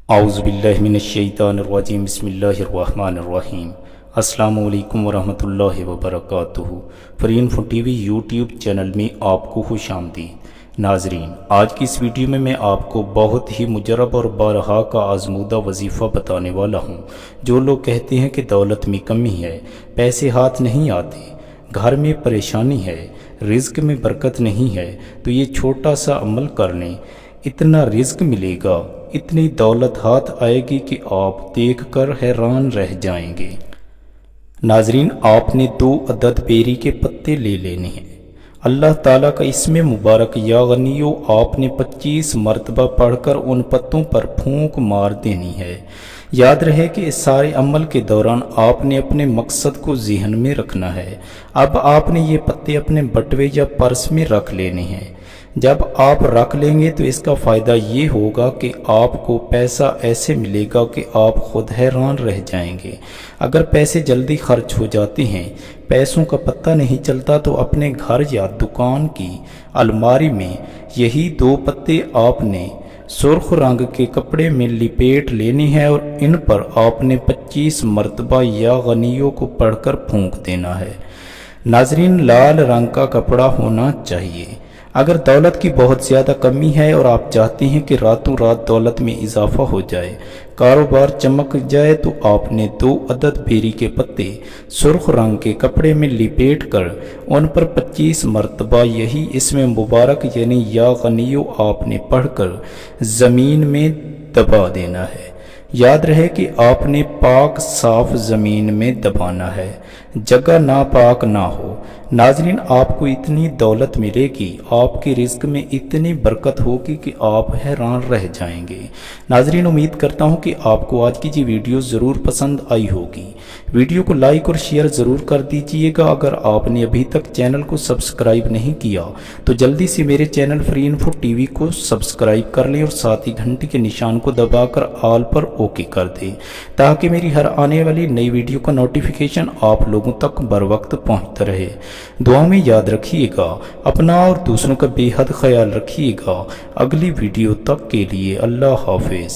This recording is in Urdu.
اعوذ باللہ من الشیطان الرجیم بسم اللہ الرحمن الرحیم۔ السلام علیکم ورحمۃ اللہ وبرکاتہ۔ فرین four T V YouTube channel میں آپ کو خوش آمدید۔ ناظرین، آج کی اس ویڈیو میں آپ کو بہت ہی مجرب اور بارہا کا آزمودہ وظیفہ بتانے والا ہوں۔ جو لوگ کہتے ہیں کہ دولت میں کمی ہے، پیسے ہاتھ نہیں آتے، گھر میں پریشانی ہے، رزق میں برکت نہیں ہے، تو یہ چھوٹا سا عمل کر لیں، اتنا رزق ملے گا، اتنی دولت ہاتھ آئے گی کہ آپ دیکھ کر حیران رہ جائیں گے۔ ناظرین، آپ نے 2 عدد بیری کے پتے لے لینے ہیں۔ اللہ تعالیٰ کا اسم مبارک یا غنیو آپ نے 25 مرتبہ پڑھ کر ان پتوں پر پھونک مار دینی ہے۔ یاد رہے کہ اس سارے عمل کے دوران آپ نے اپنے مقصد کو ذہن میں رکھنا ہے۔ اب آپ نے یہ پتے اپنے بٹوے یا پرس میں رکھ لینے ہیں۔ جب آپ رکھ لیں گے تو اس کا فائدہ یہ ہوگا کہ آپ کو پیسہ ایسے ملے گا کہ آپ خود حیران رہ جائیں گے۔ اگر پیسے جلدی خرچ ہو جاتے ہیں، پیسوں کا پتہ نہیں چلتا، تو اپنے گھر یا دکان کی الماری میں یہی 2 پتے آپ نے سرخ رنگ کے کپڑے میں لپیٹ لینے ہیں اور ان پر آپ نے 25 مرتبہ یا غنیوں کو پڑھ کر پھونک دینا ہے۔ ناظرین، لال رنگ کا کپڑا ہونا چاہیے۔ اگر دولت کی بہت زیادہ کمی ہے اور آپ چاہتے ہیں کہ راتوں رات دولت میں اضافہ ہو جائے، کاروبار چمک جائے، تو آپ نے 2 عدد بیری کے پتے سرخ رنگ کے کپڑے میں لپیٹ کر ان پر 25 مرتبہ یہی اسم مبارک یعنی یا غنیو آپ نے پڑھ کر زمین میں دبا دینا ہے۔ یاد رہے کہ آپ نے پاک صاف زمین میں دبانا ہے، جگہ ناپاک نہ ہو۔ ناظرین، آپ کو اتنی دولت ملے گی، آپ کے رزق میں اتنی برکت ہوگی کہ آپ حیران رہ جائیں گے۔ ناظرین، امید کرتا ہوں کہ آپ کو آج کی یہ ویڈیو ضرور پسند آئی ہوگی۔ ویڈیو کو لائک اور شیئر ضرور کر دیجئے گا۔ اگر آپ نے ابھی تک چینل کو سبسکرائب نہیں کیا تو جلدی سے میرے چینل فرین فور ٹی وی کو سبسکرائب کر لیں اور ساتھ ہی گھنٹی کے نشان کو دبا کر آل پر اوکے کر دیں، تاکہ میری ہر آنے والی نئی ویڈیو کا نوٹیفیکیشن آپ لوگوں تک بر وقت پہنچتا رہے۔ دعا میں یاد رکھیے گا، اپنا اور دوسروں کا بے حد خیال رکھیے گا۔ اگلی ویڈیو تک کے لیے اللہ حافظ۔